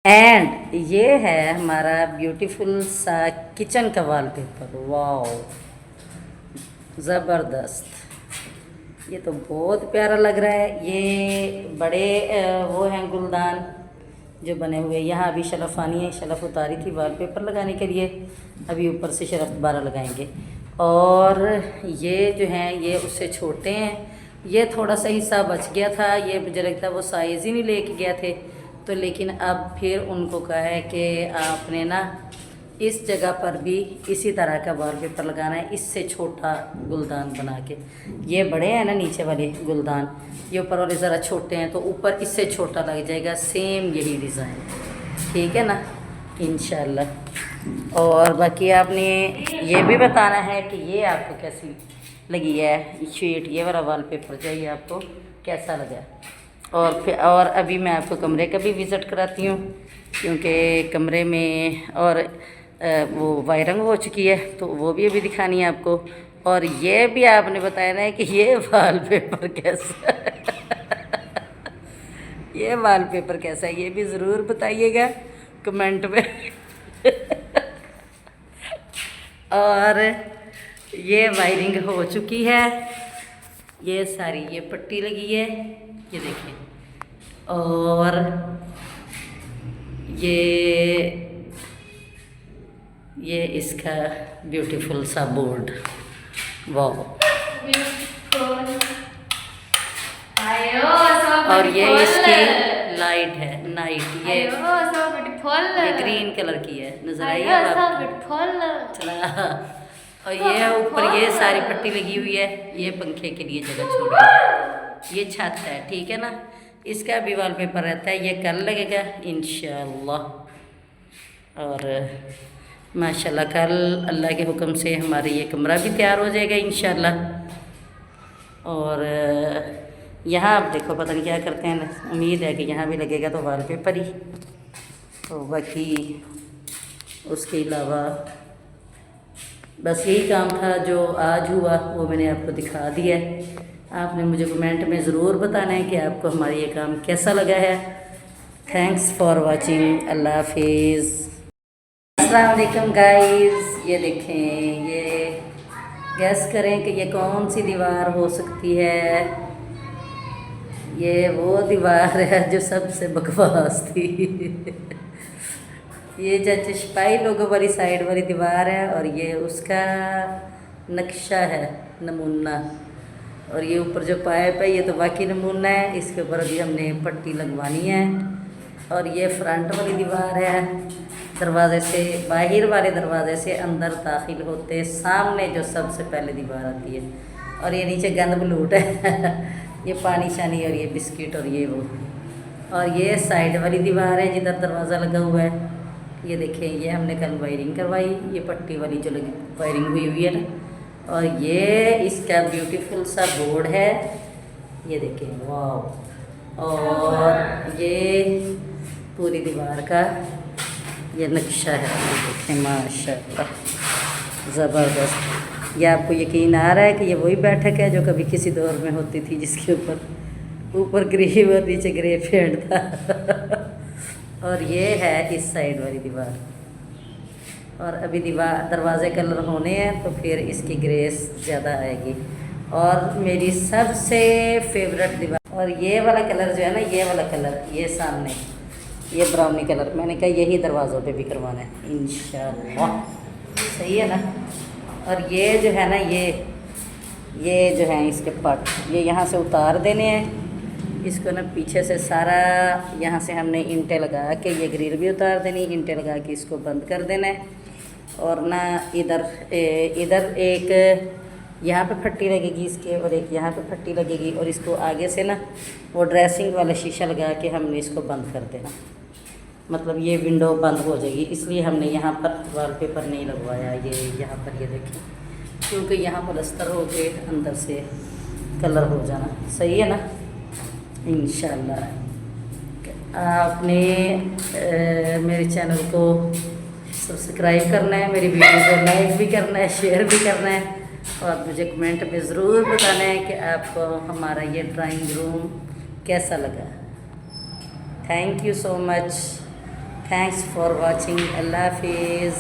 And ये है हमारा ब्यूटीफुल सा किचन का वॉलपेपर। वाओ, ज़बरदस्त। ये तो बहुत प्यारा लग रहा है। ये बड़े वो हैं गुलदान जो बने हुए। यहाँ अभी शलफ़ आनी है, शलफ़ उतारी थी वॉलपेपर लगाने के लिए, अभी ऊपर से शलफ़ दोबारा लगाएंगे। और ये जो हैं ये उससे छोटे हैं। ये थोड़ा सा हिस्सा बच गया था, ये मुझे लगता है वो साइज़ ही नहीं लेके गया थे, तो लेकिन अब फिर उनको कहा है कि आपने ना इस जगह पर भी इसी तरह का वॉलपेपर लगाना है, इससे छोटा गुलदान बना के। ये बड़े हैं ना नीचे वाले गुलदान, ये ऊपर वाले ज़रा छोटे हैं, तो ऊपर इससे छोटा लग जाएगा, सेम यही डिज़ाइन। ठीक है ना, इंशाल्लाह। और बाकी आपने ये भी बताना है कि ये आपको कैसी लगी है शीट, ये वाला वॉलपेपर जो ये आपको कैसा लगा। और फिर और अभी मैं आपको कमरे का भी विज़िट कराती हूँ, क्योंकि कमरे में और वो वायरिंग हो चुकी है, तो वो भी अभी दिखानी है आपको। और ये भी आपने बताया ना कि ये वॉलपेपर कैसा है ये वॉलपेपर कैसा है, ये भी ज़रूर बताइएगा कमेंट में और ये वायरिंग हो चुकी है, ये सारी ये पट्टी लगी है, ये देखिए। और ये इसका ब्यूटीफुल सा बोर्ड। वाह। और ये इसकी लाइट है, नाइट। ये ग्रीन कलर की है, नजर आई है आपको? चला। और ये ऊपर ये सारी पट्टी लगी हुई है, ये पंखे के लिए जगह छोड़ी। ये छत है, ठीक है ना। इसका भी वॉलपेपर रहता है, ये कल लगेगा इंशाअल्लाह। और माशाल्लाह कल अल्लाह के हुक्म से हमारे ये कमरा भी तैयार हो जाएगा इंशाअल्लाह। और यहाँ आप देखो पता नहीं क्या करते हैं, उम्मीद है कि यहाँ भी लगेगा तो वॉलपेपर ही। तो बाकी उसके अलावा बस यही काम था जो आज हुआ, वो मैंने आपको दिखा दिया है। आपने मुझे कमेंट में ज़रूर बताना है कि आपको हमारा ये काम कैसा लगा है। थैंक्स फॉर वाचिंग, अल्लाह हाफिज़। अस्सलाम वालेकुम गाइस। ये देखें, ये गैस करें कि ये कौन सी दीवार हो सकती है। ये वो दीवार है जो सबसे बकवास थी ये जो चशपाई लोगों वाली साइड वाली दीवार है, और ये उसका नक्शा है, नमूना। और ये ऊपर जो पाइप है ये तो बाकी नमूना है, इसके ऊपर अभी हमने पट्टी लगवानी है। और ये फ्रंट वाली दीवार है, दरवाजे से बाहर वाले दरवाजे से अंदर दाखिल होते सामने जो सबसे पहले दीवार आती है। और ये नीचे गंद बलूट है ये पानी शानी और ये बिस्किट और ये वो। और ये साइड वाली दीवार है जिधर दरवाज़ा लगा हुआ है। ये देखें, ये हमने कल वायरिंग करवाई, ये पट्टी वाली जो लगी वायरिंग हुई है ना। और ये इसका ब्यूटीफुल सा बोर्ड है, ये देखें, वाह। और ये पूरी दीवार का ये नक्शा है, ये देखें, माशाल्लाह ज़बरदस्त। ये आपको यकीन आ रहा है कि ये वही बैठक है जो कभी किसी दौर में होती थी, जिसके ऊपर ग्रे और नीचे ग्रे पेंट था और ये है इस साइड वाली दीवार। और अभी दरवाज़े कलर होने हैं तो फिर इसकी ग्रेस ज़्यादा आएगी। और मेरी सबसे फेवरेट दीवार, और ये वाला कलर जो है ना, ये वाला कलर, ये सामने ये ब्राउनी कलर, मैंने कहा यही दरवाज़ों पे भी करवाना है इंशाअल्लाह। सही है ना। और ये जो है ना, ये जो है इसके पट, ये यहाँ से उतार देने हैं इसको ना, पीछे से सारा यहाँ से हमने इंटें लगा के ये ग्रिल भी उतार देनी, इंटें लगा के इसको बंद कर देना है। और ना इधर एक यहाँ पे फट्टी लगेगी इसके, और एक यहाँ पे फट्टी लगेगी, और इसको आगे से ना वो ड्रेसिंग वाला शीशा लगा के हमने इसको बंद कर देना, मतलब ये विंडो बंद हो जाएगी। इसलिए हमने यहाँ पर वॉलपेपर नहीं लगवाया, ये यहाँ पर ये देखें, क्योंकि यहाँ प्लस्तर हो के अंदर से कलर हो जाना। सही है ना। इंशाल्लाह आपने मेरे चैनल को सब्सक्राइब करना है, मेरी वीडियो को लाइक भी करना है, शेयर भी करना है, और मुझे कमेंट में ज़रूर बताना है कि आपको हमारा ये ड्राइंग रूम कैसा लगा। Thank you so much. Thanks for watching. Allah हाफिज़।